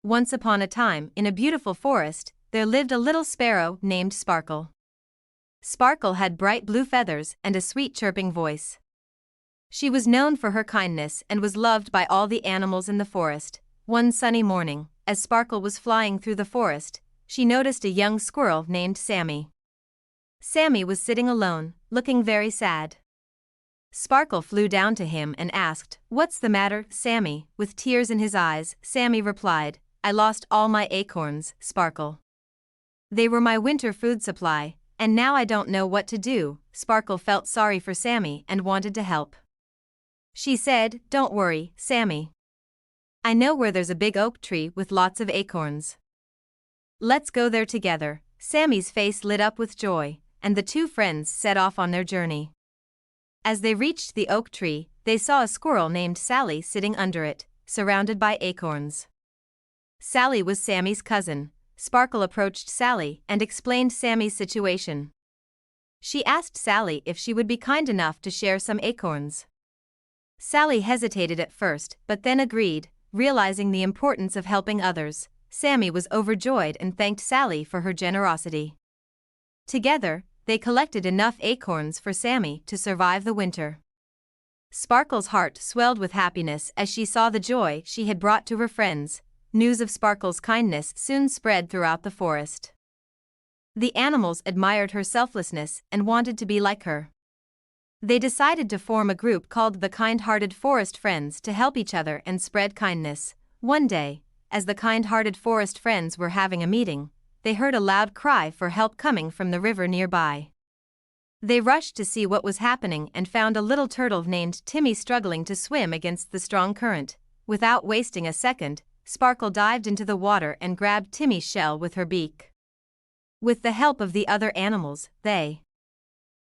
Once upon a time, in a beautiful forest, there lived a little sparrow named Sparkle. Sparkle had bright blue feathers and a sweet chirping voice. She was known for her kindness and was loved by all the animals in the forest. One sunny morning, as Sparkle was flying through the forest, she noticed a young squirrel named Sammy. Sammy was sitting alone, looking very sad. Sparkle flew down to him and asked, "What's the matter, Sammy?" With tears in his eyes, Sammy replied, "I lost all my acorns, Sparkle. They were my winter food supply, and now I don't know what to do." Sparkle felt sorry for Sammy and wanted to help. She said, "Don't worry, Sammy. I know where there's a big oak tree with lots of acorns. Let's go there together." Sammy's face lit up with joy, and the two friends set off on their journey. As they reached the oak tree, they saw a squirrel named Sally sitting under it, surrounded by acorns. Sally was Sammy's cousin. Sparkle approached Sally and explained Sammy's situation. She asked Sally if she would be kind enough to share some acorns. Sally hesitated at first but then agreed, realizing the importance of helping others. Sammy was overjoyed and thanked Sally for her generosity. Together, they collected enough acorns for Sammy to survive the winter. Sparkle's heart swelled with happiness as she saw the joy she had brought to her friends. News of Sparkle's kindness soon spread throughout the forest. The animals admired her selflessness and wanted to be like her. They decided to form a group called the Kind-Hearted Forest Friends to help each other and spread kindness. One day, as the kind-hearted forest friends were having a meeting, they heard a loud cry for help coming from the river nearby. They rushed to see what was happening and found a little turtle named Timmy struggling to swim against the strong current. Without wasting a second, Sparkle dived into the water and grabbed Timmy's shell with her beak. With the help of the other animals, they